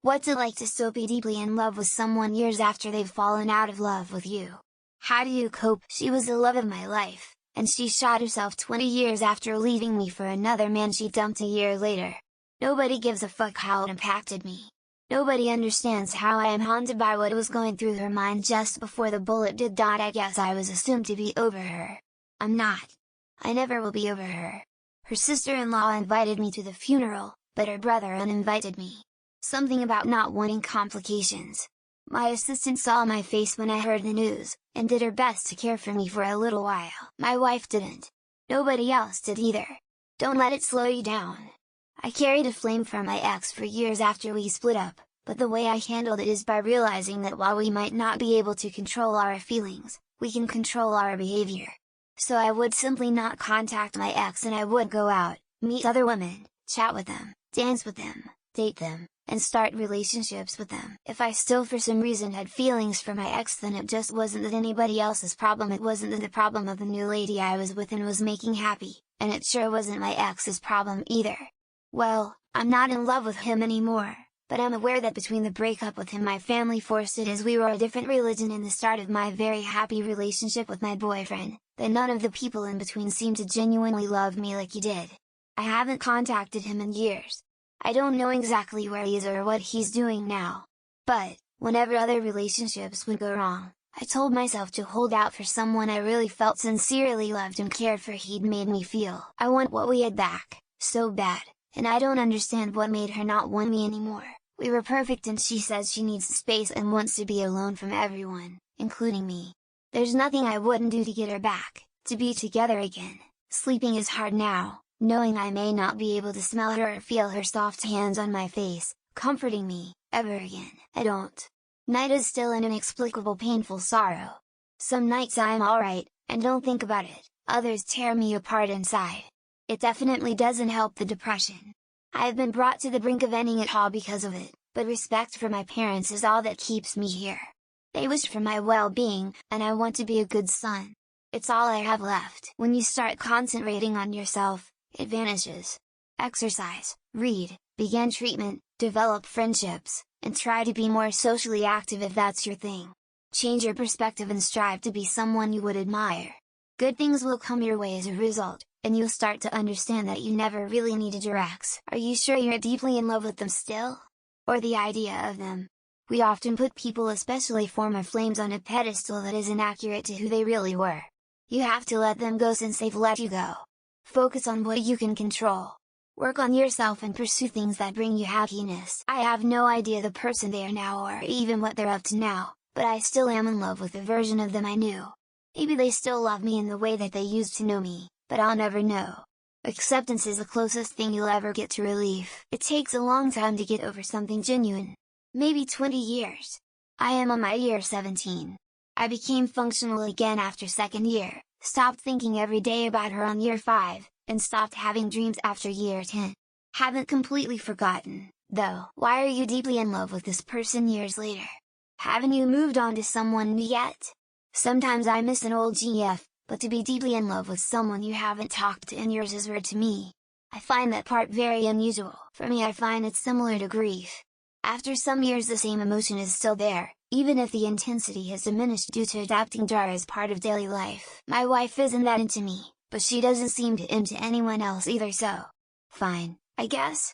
What's it like to still be deeply in love with someone years after they've fallen out of love with you? How do you cope? She was the love of my life, and she shot herself 20 years after leaving me for another man she dumped a year later. Nobody gives a fuck how it impacted me. Nobody understands how I am haunted by what was going through her mind just before the bullet did. I guess I was assumed to be over her. I'm not. I never will be over her. Her sister-in-law invited me to the funeral, but her brother uninvited me. Something about not wanting complications. My assistant saw my face when I heard the news, and did her best to care for me for a little while. My wife didn't. Nobody else did either. Don't let it slow you down. I carried a flame from my ex for years after we split up, but the way I handled it is by realizing that while we might not be able to control our feelings, we can control our behavior. So I would simply not contact my ex, and I would go out, meet other women, chat with them, dance with them, date them, and start relationships with them. If I still for some reason had feelings for my ex, then it just wasn't that anybody else's problem. It wasn't that the problem of the new lady I was with and was making happy, and it sure wasn't my ex's problem either. Well, I'm not in love with him anymore, but I'm aware that between the breakup with him my family forced it as we were a different religion and the start of my very happy relationship with my boyfriend, that none of the people in between seemed to genuinely love me like he did. I haven't contacted him in years. I don't know exactly where he is or what he's doing now. But, whenever other relationships would go wrong, I told myself to hold out for someone I really felt sincerely loved and cared for. He'd made me feel I want what we had back, so bad, and I don't understand what made her not want me anymore. We were perfect, and she says she needs space and wants to be alone from everyone, including me. There's nothing I wouldn't do to get her back, to be together again. Sleeping is hard now, knowing I may not be able to smell her or feel her soft hands on my face, comforting me, ever again. I don't. Night is still an inexplicable painful sorrow. Some nights I'm alright, and don't think about it, others tear me apart inside. It definitely doesn't help the depression. I've been brought to the brink of ending it all because of it, but respect for my parents is all that keeps me here. They wished for my well-being, and I want to be a good son. It's all I have left. When you start concentrating on yourself, it vanishes. Exercise, read, begin treatment, develop friendships, and try to be more socially active if that's your thing. Change your perspective and strive to be someone you would admire. Good things will come your way as a result, and you'll start to understand that you never really needed your ex. Are you sure you're deeply in love with them still? Or the idea of them? We often put people, especially former flames, on a pedestal that isn't accurate to who they really were. You have to let them go since they've let you go. Focus on what you can control. Work on yourself and pursue things that bring you happiness. I have no idea the person they are now or even what they're up to now, but I still am in love with the version of them I knew. Maybe they still love me in the way that they used to know me, but I'll never know. Acceptance is the closest thing you'll ever get to relief. It takes a long time to get over something genuine. Maybe 20 years. I am on my year 17. I became functional again after second year, stopped thinking every day about her on year 5, and stopped having dreams after year 10. Haven't completely forgotten, though. Why are you deeply in love with this person years later? Haven't you moved on to someone new yet? Sometimes I miss an old GF, but to be deeply in love with someone you haven't talked to in years is weird to me. I find that part very unusual. For me, I find it similar to grief. After some years the same emotion is still there, even if the intensity has diminished due to adapting to as part of daily life. My wife isn't that into me, but she doesn't seem to into anyone else either, so fine, I guess.